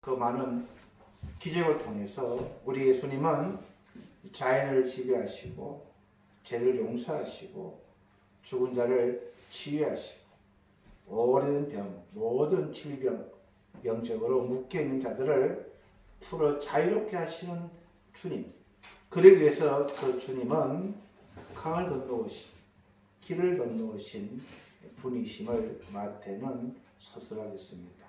그 많은 기적을 통해서 우리 예수님은 자연을 지배하시고 죄를 용서하시고 죽은 자를 치유하시고 오래된 병, 모든 질병, 영적으로 묶여있는 자들을 풀어 자유롭게 하시는 주님. 그러기 위해서 그 주님은 강을 건너오신, 길을 건너오신 분이심을 마태는 서술하겠습니다.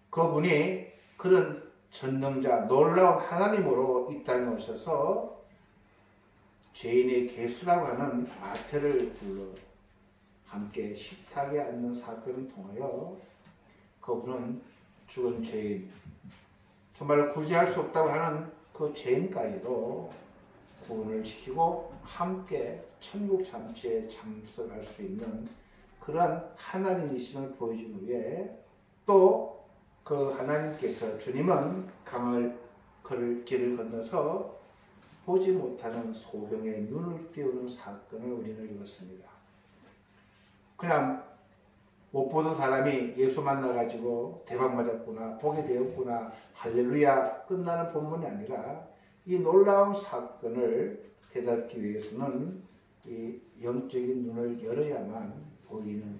그분이 그런 전능자, 놀라운 하나님으로 이 땅에 오셔서 죄인의 개수라고 하는 마태를 불러 함께 식탁에 앉는 사건을 통하여 그분은 죽은 죄인, 정말 구제할 수 없다고 하는 그 죄인까지도 구원을 시키고 함께 천국 잔치에 참석할 수 있는 그러한 하나님이심을 보여주기 위해 또 그 하나님께서 주님은 길을 건너서 보지 못하는 소경의 눈을 띄우는 사건을 우리는 읽었습니다. 그냥 못 보던 사람이 예수 만나가지고 대박 맞았구나, 보게 되었구나, 할렐루야 끝나는 본문이 아니라 이 놀라운 사건을 깨닫기 위해서는 이 영적인 눈을 열어야만 보이는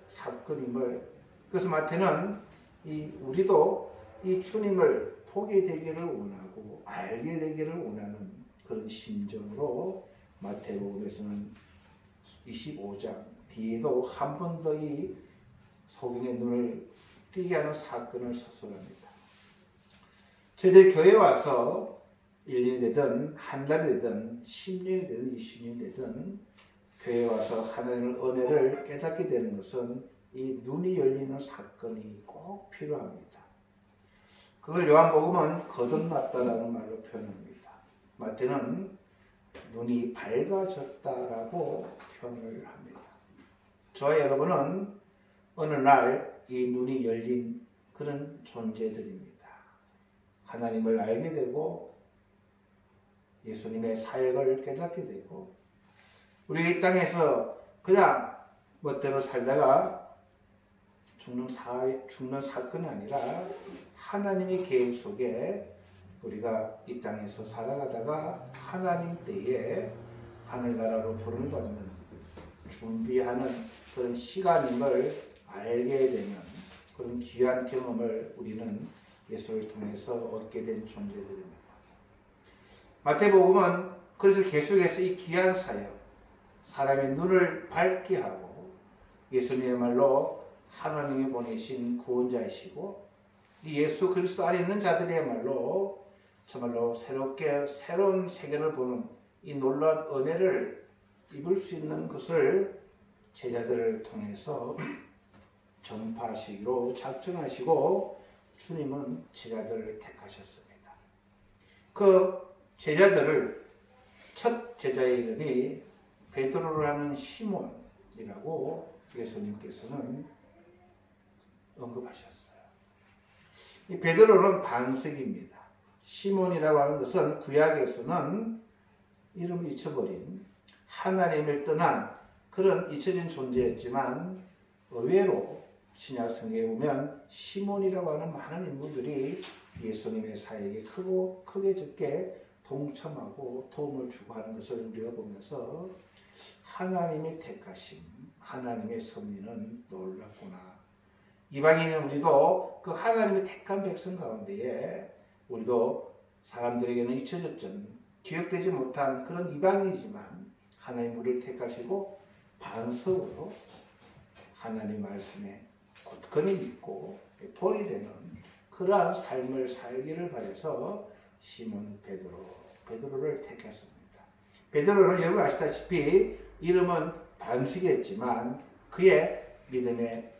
사건임을, 그래서 마태는 우리도 이 주님을 보게 되기를 원하고 알게 되기를 원하는 그런 심정으로 마태복음에서는 25장 뒤에도 한 번 더 이 소경의 눈을 띄게 하는 사건을 서술합니다. 저희들 교회에 와서 1년이 되든 한 달이 되든 10년이 되든 20년이 되든 교회에 와서 하나님의 은혜를 깨닫게 되는 것은 이 눈이 열리는 사건이 꼭 필요합니다. 그걸 요한복음은 거듭났다라는 말로 표현합니다. 마태는 눈이 밝아졌다라고 표현을 합니다. 저와 여러분은 어느 날 이 눈이 열린 그런 존재들입니다. 하나님을 알게 되고 예수님의 사역을 깨닫게 되고 우리 이 땅에서 그냥 멋대로 살다가 죽는 사건이 아니라 하나님의 계획 속에 우리가 이 땅에서 살아가다가 하나님 때에 하늘나라로 부름을 받는 준비하는 그런 시간임을 알게 되는 그런 귀한 경험을 우리는 예수를 통해서 얻게 된 존재들입니다. 마태복음은 그래서 계속해서 이 귀한 사역, 사람의 눈을 밝게 하고 예수님의 말로 하나님이 보내신 구원자이시고 이 예수 그리스도 안에 있는 자들이야말로 정말로 새로운 세계를 보는 이 놀라운 은혜를 입을 수 있는 것을 제자들을 통해서 전파하시기로 작정하시고 주님은 제자들을 택하셨습니다. 그 제자들을 첫 제자의 이름이 베드로를 하는 시몬이라고 예수님께서는 언급하셨어요. 이 베드로는 반석입니다. 시몬이라고 하는 것은 구약에서는 이름을 잊혀버린 하나님을 떠난 그런 잊혀진 존재였지만 의외로 신약 성경에 보면 시몬이라고 하는 많은 인물들이 예수님의 사역에 크게 적게 동참하고 도움을 주고 하는 것을 우리가 보면서 하나님의 택하심, 하나님의 섭리는 놀랍구나. 이방인인 우리도 그 하나님의 택한 백성 가운데에 우리도 사람들에게는 잊혀졌던 기억되지 못한 그런 이방인이지만 하나님 우리를 택하시고 반석으로 하나님 말씀에 굳건히 믿고 본이 되는 그러한 삶을 살기를 바라서 시몬 베드로를 택했습니다. 베드로는 여러분 아시다시피 이름은 반석이었지만 그의 믿음의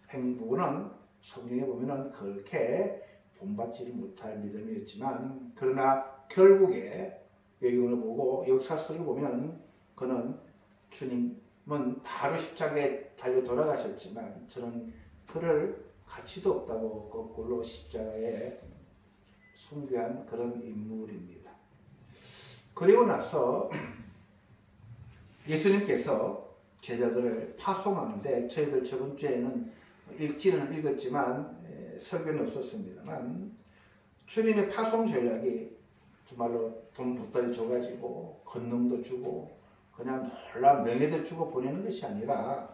행보는 성경에 보면은 그렇게 본받지를 못할 믿음이었지만 그러나 결국에 외경을 보고 역사서를 보면 그는 주님은 바로 십자가에 달려 돌아가셨지만 저는 그를 가치도 없다고 거꾸로 십자가에 순교한 그런 인물입니다. 그리고 나서 예수님께서 제자들을 파송하는데 저희들 저번 주에는 읽지는 읽었지만 설교는 없었습니다만 주님의 파송 전략이 정말로 돈 보따리 줘가지고 권능도 주고 그냥 놀라운 명예도 주고 보내는 것이 아니라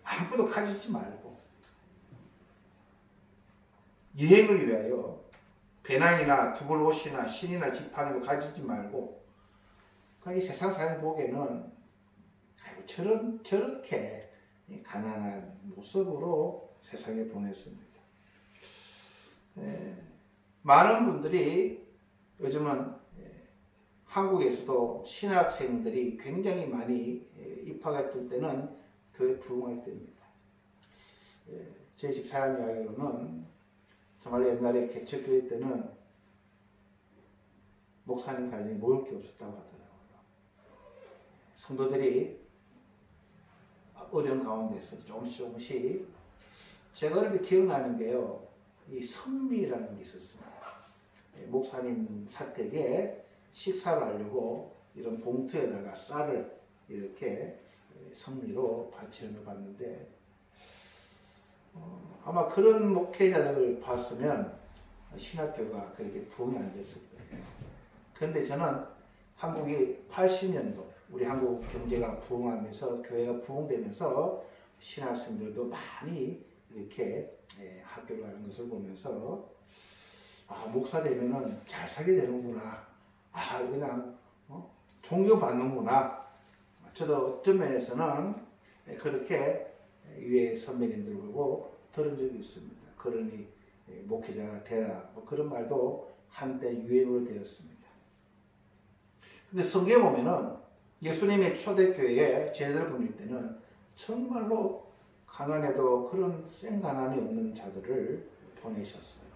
아무것도 가지지 말고 여행을 위하여 배낭이나 두벌 옷이나 신이나 지팡이도 가지지 말고 그냥 이 세상 사람 보기에는 저렇게 가난한 모습으로 세상에 보냈습니다. 많은 분들이 요즘은 한국에서도 신학생들이 굉장히 많이 입학할 때는 교회 부흥할 때입니다. 제 집사람 이야기로는 정말 옛날에 개척교회 때는 목사님까지 모을 게 없었다고 하더라고요. 성도들이 어려운 가운데서 조금씩 제가 어릴 때 기억나는 게요. 이 선미라는 게 있었습니다. 목사님 사택에 식사를 하려고 이런 봉투에다가 쌀을 이렇게 선미로 바치는 걸 봤는데 아마 그런 목회자들을 봤으면 신학교가 그렇게 부흥이 안 됐을 거예요. 그런데 저는 한국이 80년도 우리 한국 경제가 부흥하면서 교회가 부흥되면서 신학생들도 많이 이렇게 학교를 가는 것을 보면서 목사 되면은 잘 살게 되는구나. 그냥 종교 받는구나. 저도 어떤 면에서는 그렇게 위에 선배님들 보고 들은 적이 있습니다. 그러니 목회자가 되라. 그런 말도 한때 유행으로 되었습니다. 근데 성경에 보면은 예수님의 초대교회에 제자를 보낼 때는 정말로 가난해도 그런 센 가난이 없는 자들을 보내셨어요.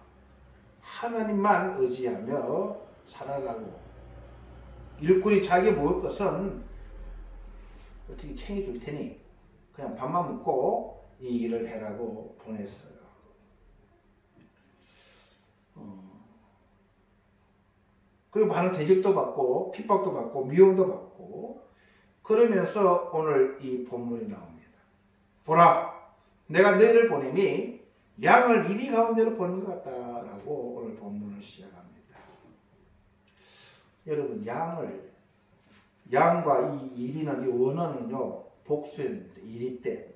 하나님만 의지하며 살아가고 일꾼이 자기 먹을 것은 어떻게 챙겨줄 테니 그냥 밥만 먹고 이 일을 해라고 보냈어요. 그리고 많은 대적도 받고 핍박도 받고 미움도 받고 그러면서 오늘 이 본문이 나옵니다. 보라, 내가 너희를 보내니 양을 이리 가운데로 보낸 것 같다라고 오늘 본문을 시작합니다. 여러분, 양과 이 이리는, 이 원어는요, 복수입니다. 이리떼.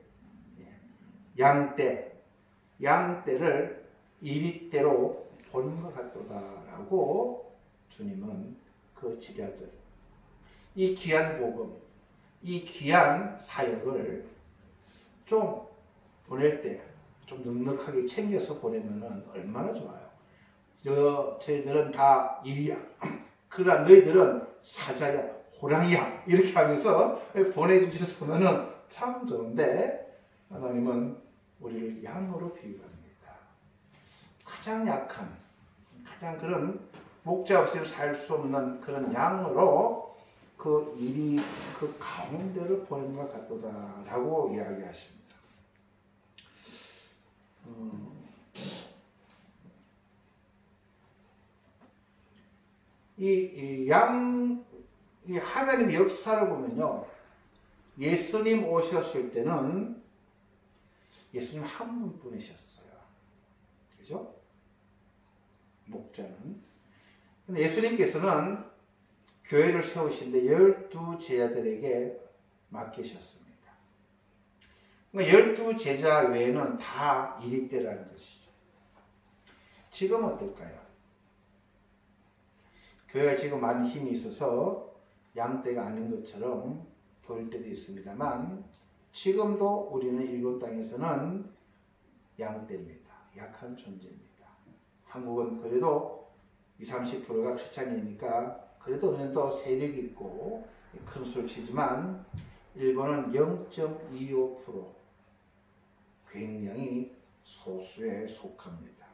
양떼를 이리떼로 보낸 것 같도다라고 주님은 그 제자들, 이 귀한 복음, 이 귀한 사역을 좀 보낼 때 좀 넉넉하게 챙겨서 보내면 얼마나 좋아요. 저희들은 다 일이야. 그러나 너희들은 사자야, 호랑이야. 이렇게 하면서 보내주셨으면 참 좋은데 하나님은 우리를 양으로 비유합니다. 가장 약한, 가장 그런 목자 없이 살 수 없는 그런 양으로 그 일이 그 가운데를 보낸 것 같도다라고 이야기하십니다. 이 하나님의 역사를 보면요, 예수님 오셨을 때는 예수님 한 분뿐이셨어요. 그죠? 목자는. 근데 예수님께서는 교회를 세우신데 12 제자들에게 맡기셨습니다. 그러니까 12 제자 외에는 다 이리떼라는 것이죠. 지금은 어떨까요? 교회가 지금 많은 힘이 있어서 양떼가 아닌 것처럼 보일 때도 있습니다만 지금도 우리는 일본 땅에서는 양떼입니다. 약한 존재입니다. 한국은 그래도 20, 30%가 크리스찬이니까 그래도 우리는 또 세력이 있고 큰 수를 치지만 일본은 0.25% 굉장히 소수에 속합니다.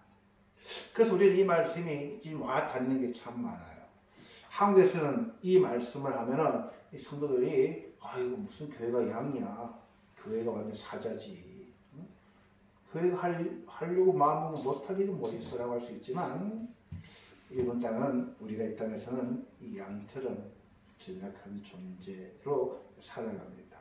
그래서 우리는 이 말씀이 지금 와 닿는 게 참 많아요. 한국에서는 이 말씀을 하면은 이 성도들이 이거 무슨 교회가 양이야. 교회가 완전 사자지. 교회가 하려고 마음먹으면 못할 일은 뭐 있어라고 할 수 있지만 일본 땅은 우리가 이 땅에서는 이 양처럼 전략한 존재로 살아갑니다.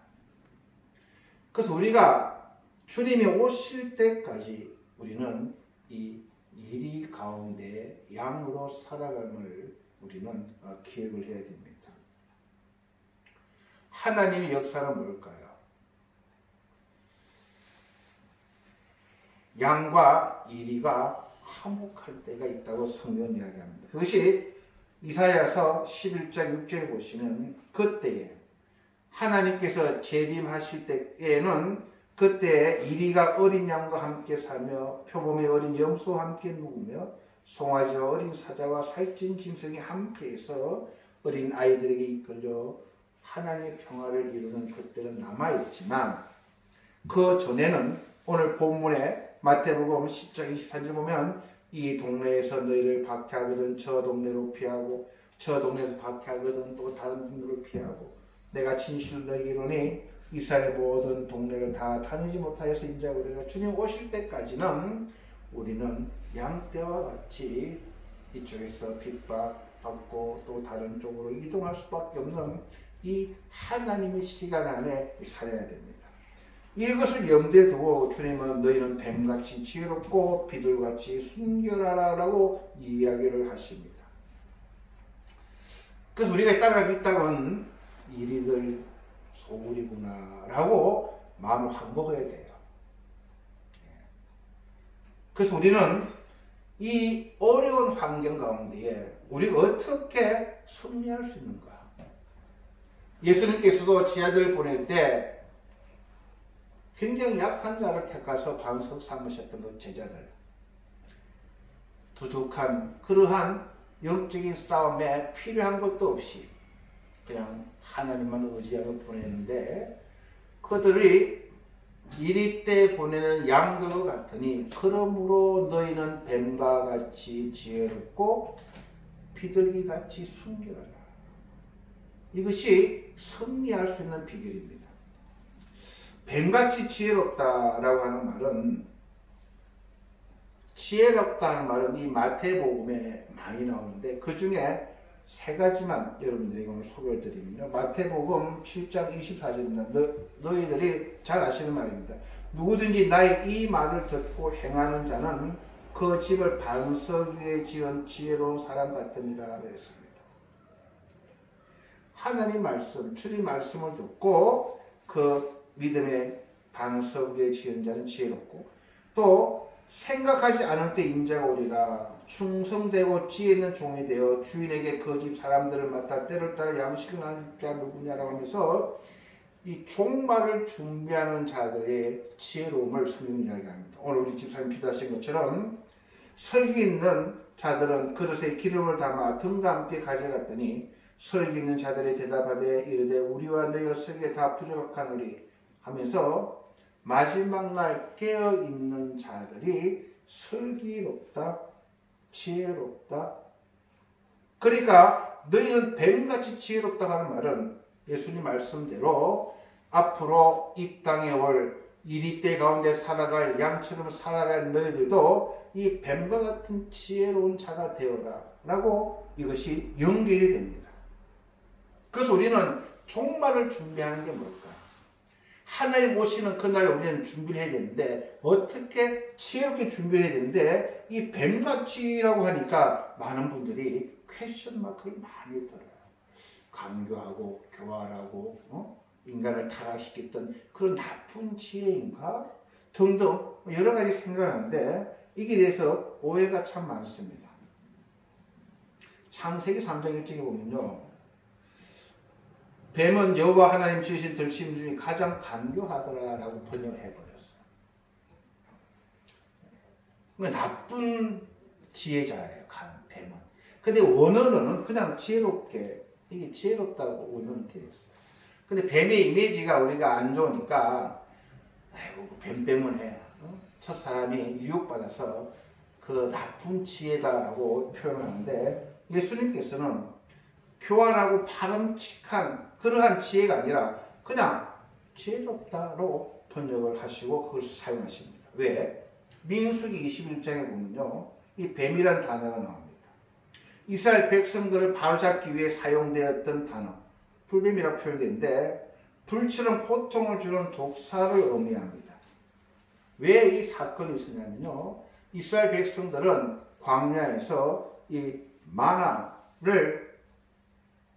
그래서 우리가 주님이 오실 때까지 우리는 이 이리 가운데 양으로 살아감을 우리는 기억을 해야 됩니다. 하나님의 역사는 뭘까요? 양과 이리가 화목할 때가 있다고 성경은 이야기합니다. 그것이 이사야서 11장 6절에 보시면 그때에 하나님께서 재림하실 때에는 그때 이리가 어린 양과 함께 살며 표범의 어린 염소와 함께 누우며 송아지와 어린 사자와 살찐 짐승이 함께해서 어린 아이들에게 이끌려 하나님의 평화를 이루는 그때는 남아있지만 그 전에는 오늘 본문에 마태복음 10장 23절 보면 이 동네에서 너희를 박해하거든 저 동네로 피하고 저 동네에서 박해하거든 또 다른 동네로 피하고 내가 진실로 너희에게 이르노니 이스라엘의 모든 동네를 다 다니지 못하여서 인자하고 우리가 주님 오실 때까지는 우리는 양떼와 같이 이쪽에서 핍박받고 또 다른 쪽으로 이동할 수밖에 없는 이 하나님의 시간 안에 살아야 됩니다. 이것을 염두에 두고 주님은 너희는 뱀같이 지혜롭고 비둘같이 순결하라라고 이야기를 하십니다. 그래서 우리가 이 땅은 이리들 소굴이구나 라고 마음을 확 먹어야 돼요. 그래서 우리는 이 어려운 환경 가운데에 우리가 어떻게 승리할 수 있는가? 예수님께서도 제자들을 보낼 때 굉장히 약한 자를 택하서 반석 삼으셨던 그 제자들, 두둑한 그러한 영적인 싸움에 필요한 것도 없이 그냥 하나님만 의지하고 보냈는데 그들이 이리 때 보내는 양들과 같으니 그러므로 너희는 뱀과 같이 지혜롭고 비둘기같이 순결하라. 이것이 승리할 수 있는 비결입니다. 뱀같이 지혜롭다라고 하는 말은 지혜롭다는 말은 이 마태복음에 많이 나오는데 그 중에 세 가지만 여러분들에게 오늘 소개를 드립니다. 마태복음 7장 24절입니다. 너희들이 잘 아시는 말입니다. 누구든지 나의 이 말을 듣고 행하는 자는 그 집을 반석 위에 지은 지혜로운 사람 같으니라 그랬습니다. 하나님 말씀, 주님 말씀을 듣고 그 믿음의 반석 위에 지은 자는 지혜롭고 또 생각하지 않을 때 인자가 오리라. 충성되고 지혜 있는 종이 되어 주인에게 그 집 사람들을 맡아 때를 따라 양식을 나눌 자 누구냐라고 하면서 이 종말을 준비하는 자들의 지혜로움을 성경이 이야기합니다. 오늘 우리 집사님 기도하신 것처럼 설기 있는 자들은 그릇에 기름을 담아 등과 함께 가져갔더니 설기 있는 자들이 대답하되 이르되 우리와 너희가 쓰기에 다 부족하노니 하면서 마지막 날 깨어있는 자들이 슬기롭다, 지혜롭다. 그러니까 너희는 뱀같이 지혜롭다고 하는 말은 예수님 말씀대로 앞으로 이 땅에 올 이리 때 가운데 살아갈 양처럼 살아갈 너희들도 이 뱀과 같은 지혜로운 자가 되어라 라고 이것이 연결이 됩니다. 그래서 우리는 종말을 준비하는 게 뭘까? 하나님 오시는 그날 우리는 준비를 해야 되는데 어떻게 지혜롭게 준비를 해야 되는데 이 뱀같이라고 하니까 많은 분들이 퀘스천 마크를 많이 들어요. 강교하고 교활하고 인간을 타락시켰던 그런 나쁜 지혜인가? 등등 여러 가지 생각하는데 이게 대해서 오해가 참 많습니다. 창세기 3장 1절에 보면요. 뱀은 여호와 하나님 지으신 들짐승 중에 가장 간교하더라라고 번역을 해버렸어요. 나쁜 지혜자예요, 뱀은. 근데 원어로는 그냥 지혜롭게, 이게 지혜롭다고 원어는 되어 있어요. 근데 뱀의 이미지가 우리가 안 좋으니까, 아이고, 뱀 때문에 첫사람이 유혹받아서 그 나쁜 지혜다라고 표현을 하는데, 예수님께서는 교활하고 바람직한 그러한 지혜가 아니라 그냥 지혜롭다로 번역을 하시고 그것을 사용하십니다. 왜? 민수기 21장에 보면요. 이 뱀이라는 단어가 나옵니다. 이스라엘 백성들을 바로잡기 위해 사용되었던 단어. 불뱀이라고 표현되는데 불처럼 고통을 주는 독사를 의미합니다. 왜 이 사건이 있었냐면요. 이스라엘 백성들은 광야에서 이 마나를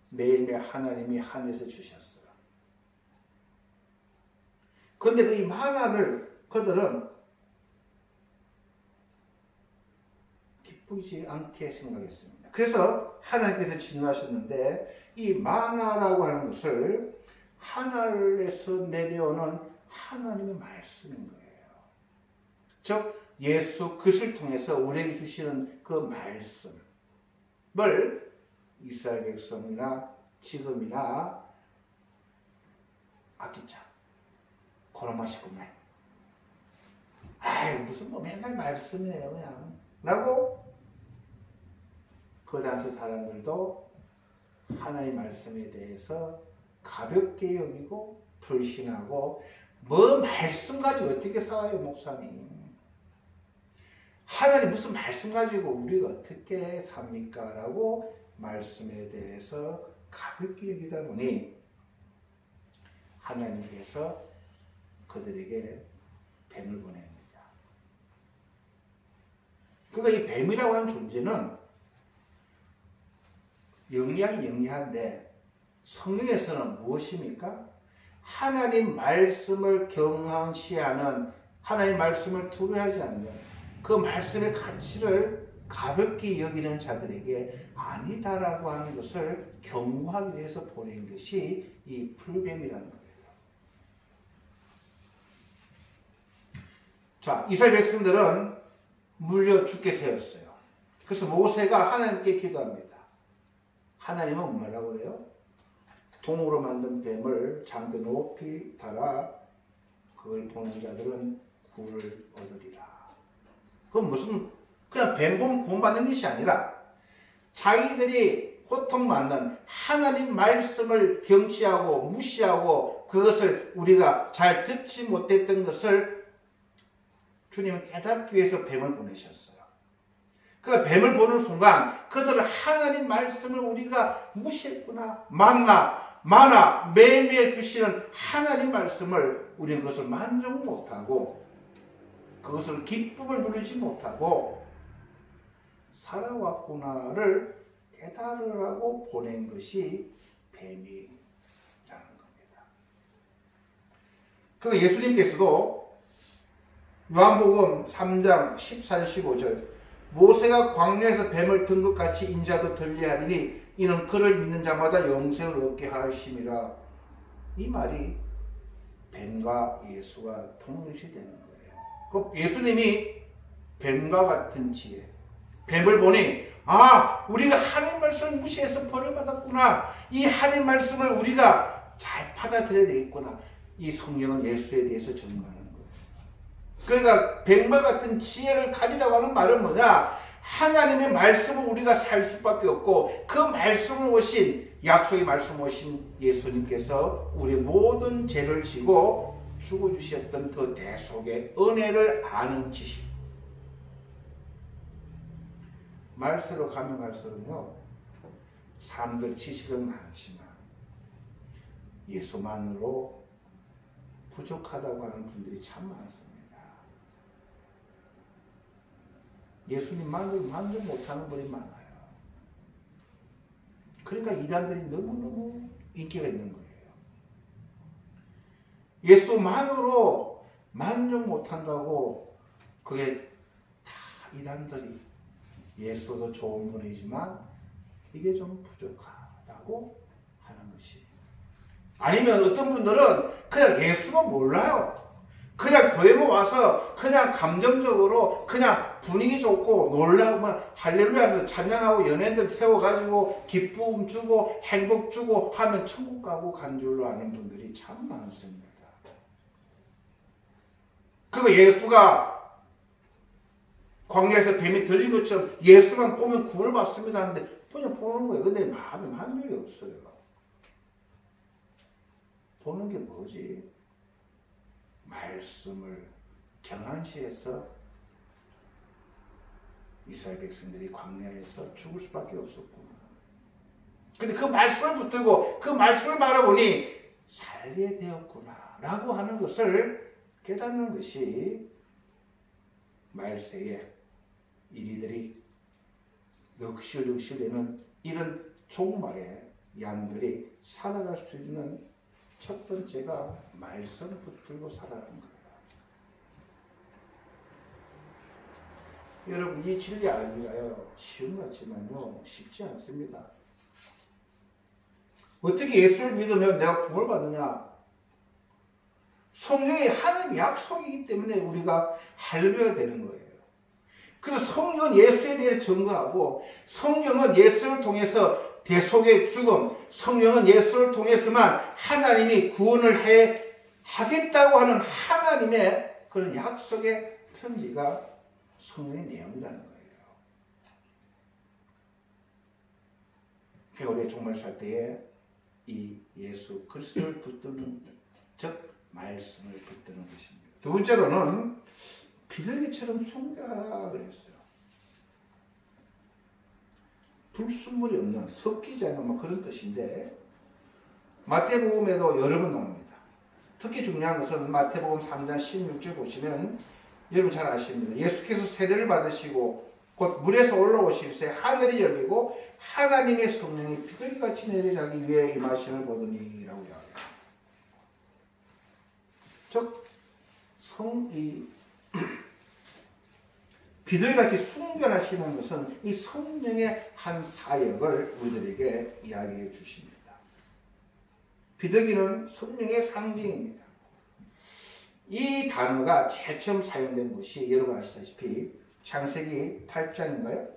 매일매일 하나님이 하늘에서 주셨어요. 그런데 그 이 마나를 그들은 기쁘지 않게 생각했습니다. 그래서 하나님께서 진노하셨는데 이 마나라고 하는 것을 하늘에서 내려오는 하나님의 말씀인 거예요. 즉 예수 그리스도를 통해서 우리에게 주시는 그 말씀을 이스라엘 백성이나 지금이나 아끼자. 고놈아 싶으면 아이 무슨 뭐 맨날 말씀이에요 그냥 라고 그 당시 사람들도 하나님의 말씀에 대해서 가볍게 여기고 불신하고 뭐 말씀 가지고 어떻게 살아요 목사님. 하나님 무슨 말씀 가지고 우리가 어떻게 삽니까? 라고 말씀에 대해서 가볍게 여기다 보니 하나님께서 그들에게 뱀을 보냅니다. 그러니까 이 뱀이라고 하는 존재는 영리하긴 영리한데 성경에서는 무엇입니까? 하나님 말씀을 경항시하는 하나님 말씀을 두려워하지 않는 그 말씀의 가치를 가볍게 여기는 자들에게 아니다라고 하는 것을 경고하기 위해서 보낸 것이 이 풀뱀이라는 거예요. 자, 이스라엘 백성들은 물려 죽게 세웠어요. 그래서 모세가 하나님께 기도합니다. 하나님은 뭐라고 그래요? 동으로 만든 뱀을 장대 높이 달아 그걸 보는 자들은 구를 얻으리라. 그건 무슨 그냥 뱀 보면 구원받는 것이 아니라 자기들이 고통받는 하나님 말씀을 경시하고 무시하고 그것을 우리가 잘 듣지 못했던 것을 주님은 깨닫기 위해서 뱀을 보내셨어요. 그 뱀을 보는 순간 그들은 하나님 말씀을 우리가 무시했구나. 마나 매일매일 주시는 하나님 말씀을 우리는 그것을 만족 못하고 그것을 기쁨을 누리지 못하고 살아왔구나를 깨달으라고 보낸 것이 뱀이라는 겁니다. 그 예수님께서도 요한복음 3장 14절 15절 모세가 광야에서 뱀을 든 것 같이 인자도 들리하리니 이는 그를 믿는 자마다 영생을 얻게 하심이라. 이 말이 뱀과 예수가 동일시되는 거예요. 그 예수님이 뱀과 같은 지혜, 뱀을 보니 우리가 하나님 말씀을 무시해서 벌을 받았구나. 이 하나님 말씀을 우리가 잘 받아들여야 되겠구나. 이 성령은 예수에 대해서 증거하는 거예요. 그러니까 뱀과 같은 지혜를 가지라고 하는 말은 뭐냐? 하나님의 말씀을 우리가 살 수밖에 없고 그 말씀을 오신 약속의 말씀 오신 예수님께서 우리 모든 죄를 지고 죽어주셨던 그 대속의 은혜를 아는 지식. 말세로 가면 갈수록요 사람들 지식은 많지만 예수만으로 부족하다고 하는 분들이 참 많습니다. 예수님만으로 만족 못하는 분이 많아요. 그러니까 이단들이 너무너무 인기가 있는 거예요. 예수만으로 만족 못한다고 그게 다 이단들이 예수도 좋은 분이지만 이게 좀 부족하다고 하는 것이. 아니면 어떤 분들은 그냥 예수도 몰라요. 그냥 교회만 와서 그냥 감정적으로 그냥 분위기 좋고 놀라고 할렐루야 하면서 찬양하고 연예인들 세워가지고 기쁨 주고 행복 주고 하면 천국 가고 간 줄로 아는 분들이 참 많습니다. 그거 예수가 광야에서 뱀이 들린 것처럼 예수만 보면 구원을 받습니다 하는데 그냥 보는 거예요. 근데 마음에 만족이 없어요. 보는 게 뭐지? 말씀을 경한시해서 이스라엘 백성들이 광야에서 죽을 수밖에 없었구나. 근데 그 말씀을 붙들고 그 말씀을 바라보니 살게 되었구나 라고 하는 것을 깨닫는 것이 말세의 이리들이 넋실넋실대는 이런 종말에 양들이 살아갈 수 있는 첫 번째가 말씀 붙들고 살아가는 거예요. 여러분, 이 진리 알기가요, 쉬운 것 같지만요, 쉽지 않습니다. 어떻게 예수를 믿으면 내가 구원을 받느냐? 성령이 하나님의 약속이기 때문에 우리가 할례가 되는 거예요. 그래서 성령은 예수에 대해서 증거하고, 성령은 예수를 통해서 대속의 죽음, 성령은 예수를 통해서만 하나님이 구원을 하겠다고 하는 하나님의 그런 약속의 편지가 성령의 내용이라는 거예요. 우리가 종말 살 때에 이 예수 그리스도를 붙드는, 즉 말씀을 붙드는 것입니다. 두 번째로는 비둘기처럼 순결하라 그랬어요. 불순물이 없는, 섞이지 않는 그런 뜻인데, 마태복음에도 여러 번 나옵니다. 특히 중요한 것은 마태복음 3장 16절 보시면 여러분 잘 아십니다. 예수께서 세례를 받으시고 곧 물에서 올라오실 새 하늘이 열리고 하나님의 성령이 비둘기같이 내려 자기 위에 임하심을 보더니 라고 이야기합니다. 즉 비둘기같이 순결하시는 것은 이 성령의 한 사역을 우리들에게 이야기해 주십니다. 비둘기는 성령의 상징입니다. 이 단어가 제일 처음 사용된 것이 여러분 아시다시피 창세기 8장인가요?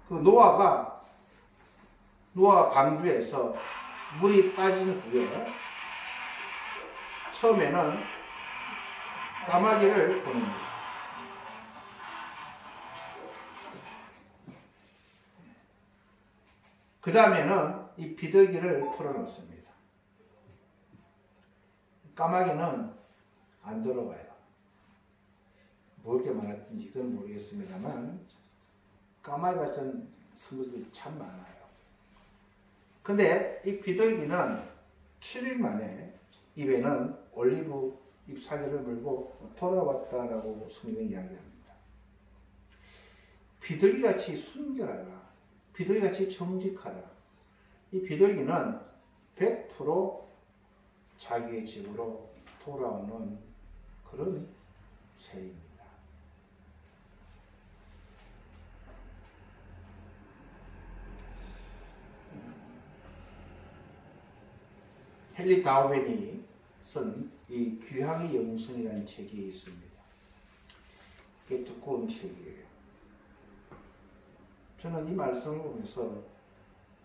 그 노아 방주에서 물이 빠진 후에 처음에는 까마귀를 보냅니다. 그 다음에는 이 비둘기를 풀어놓습니다. 까마귀는 안 들어와요. 뭐게 많았든지 그건 모르겠습니다만 까마귀 같은 성격들이 참 많아요. 근데 이 비둘기는 7일 만에 입에는 올리브 잎사귀를 물고 돌아왔다라고 성경이 이야기합니다. 비둘기같이 순결하라. 비둘기같이 정직하라. 이 비둘기는 100% 자기의 집으로 돌아오는 그런 새입니다. 헨리 다우벤이 쓴 이 귀향의 영성이라는 책이 있습니다. 꽤 두꺼운 책이에요. 저는 이 말씀을 보면서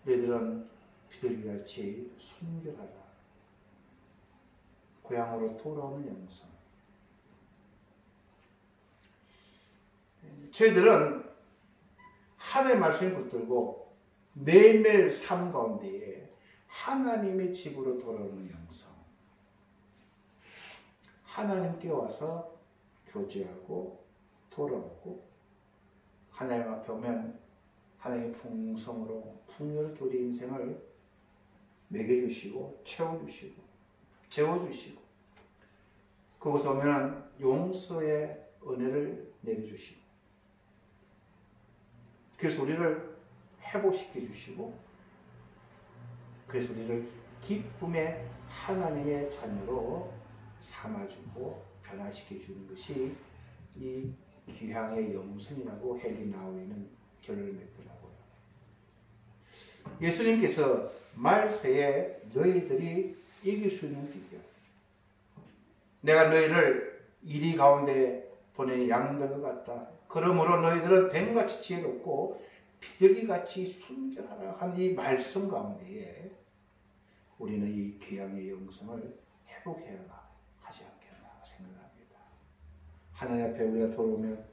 너희들은 비둘기같이 순결하라. 고향으로 돌아오는 영성. 저희들은 하나님의 말씀을 붙들고 매일매일 삶 가운데에 하나님의 집으로 돌아오는 영성. 하나님께 와서 교제하고 돌아오고 하나님 앞에 오면 하나님의 풍성으로 풍요롭게 우리 인생을 먹여주시고 채워주시고 재워주시고 그곳에 오면 용서의 은혜를 내려주시고 그래서 우리를 회복시켜 주시고 그래서 우리를 기쁨의 하나님의 자녀로 삼아주고 변화시켜 주는 것이 이 귀향의 영성이라고 헨리 나우이는 결론을 맺더라고요. 예수님께서 말세에 너희들이 이길 수 있는 비결, 내가 너희를 이리 가운데 보내는 양들과 같다. 그러므로 너희들은 뱀같이 지혜롭고 비둘기같이 순결하라 한 이 말씀 가운데에 우리는 이 귀향의 영성을 회복해야 하지 않겠나 생각합니다. 하나님 앞에 우리가 돌아오면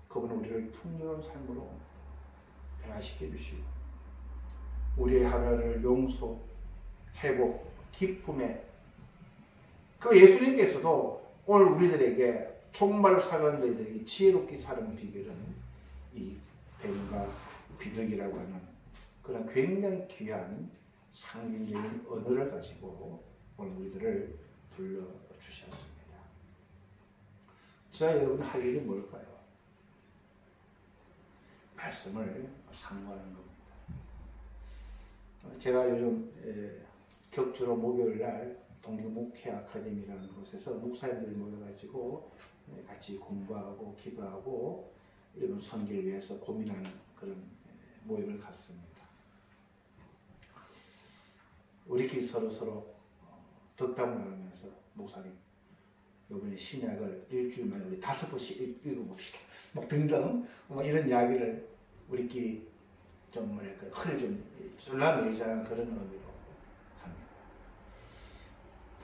그분은 우리를 풍요로운 삶으로 변화시켜 주시고 우리의 하루를 용서, 회복, 기쁨에 그 예수님께서도 오늘 우리들에게 종말을 살아가는 너희들에게 지혜롭게 사는 비결은 이 뱀과 비둘기라고 하는 그런 굉장히 귀한 상징적인 언어를 가지고 오늘 우리들을 불러주셨습니다. 자, 여러분 할 일이 뭘까요? 말씀을 상고하는 겁니다. 제가 요즘 격주로 목요일날 독립목회 아카데미라는 곳에서 목사님들 모여가지고 같이 공부하고 기도하고 이런 선교를 위해서 고민하는 그런 모임을 갖습니다. 우리끼리 서로 덕담을 나누면서 목사님 이번에 신약을 일주일 만에 우리 5번씩 읽어봅시다. 막 등등 뭐 이런 이야기를 우리끼리 좀 뭐랄까 허를 좀 졸라매자는 그런 의미로 합니다.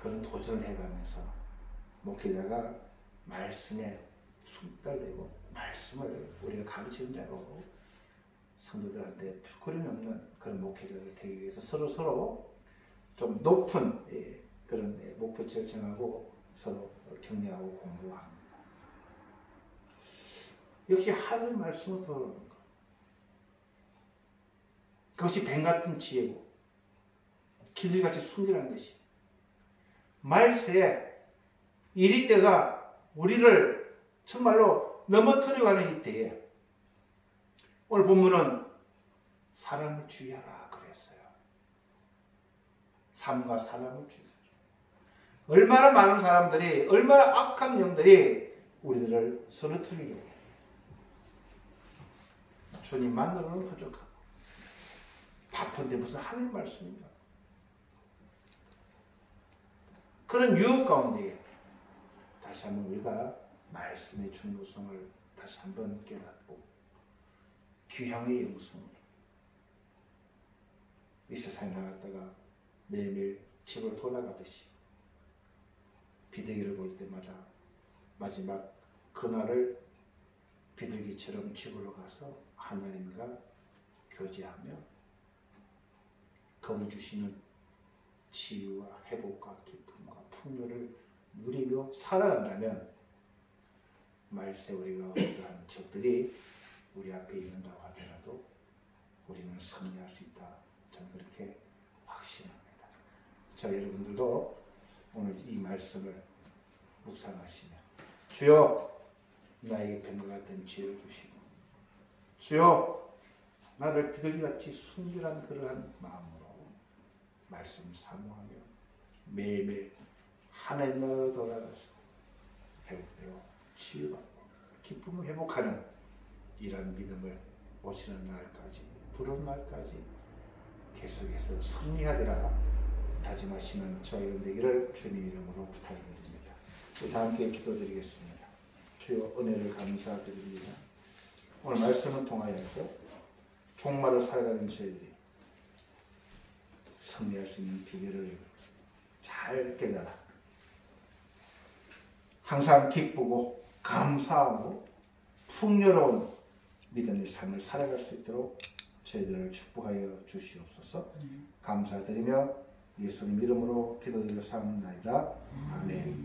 그런 도전을 해가면서 목회자가 말씀에 숨달리고 말씀을 우리가 가르치는 자로 성도들한테 부끄러움이 없는 그런 목회자를 되기 위해서 서로 좀 높은 그런 목표치를 정하고 서로 격려하고 공부합니다. 역시 하나님의 말씀을 들어오는 것. 그것이 뱀같은 지혜고 길이같이 순진한 것이 말세에 이리 때가 우리를 정말로 넘어뜨리고 가는 이때에 오늘 본문은 사람을 주의하라 그랬어요. 삶과 사람을 주의하라. 얼마나 많은 사람들이 얼마나 악한 영들이 우리들을 쓰러뜨리려고 해요. 주님만으로는 부족하고 바쁜데 무슨 하나님 말씀입니다. 그런 유혹 가운데 다시 한번 우리가 말씀의 중요성을 다시 한번 깨닫고 귀향의 영성으로 이 세상에 나갔다가 매일매일 집으로 돌아가듯이 비둘기를 볼 때마다 마지막 그날을 비둘기처럼 집으로 가서 하나님과 교제하며 그분이 주시는 치유와 회복과 기쁨과 풍요를 누리며 살아간다면 말세 우리가 어떠한 적들이 우리 앞에 있는다고 하더라도 우리는 승리할 수 있다. 저는 그렇게 확신합니다. 자, 여러분들도 오늘 이 말씀을 묵상하시며 주여 나에게 뱀과 같은 지혜를 주시고 주여 나를 비둘기같이 순결한 그러한 마음으로 말씀 사모하며 매일매일 하나님 나라로 돌아가서 회복되어 치유받고 기쁨을 회복하는 이런 믿음을 오시는 날까지 부른 날까지 계속해서 승리하리라 다짐하시는 저희들 되기를 주님 이름으로 부탁드립니다. 다 함께 기도드리겠습니다. 주여 은혜를 감사드립니다. 오늘 말씀을 통하여서 종말을 살아가는 저희들이 승리할 수 있는 비결을 잘 깨달아 항상 기쁘고 감사하고 풍요로운 믿음의 삶을 살아갈 수 있도록 저희들을 축복하여 주시옵소서. 감사드리며 예수님 이름으로 기도드려 사옵나이다. 아멘.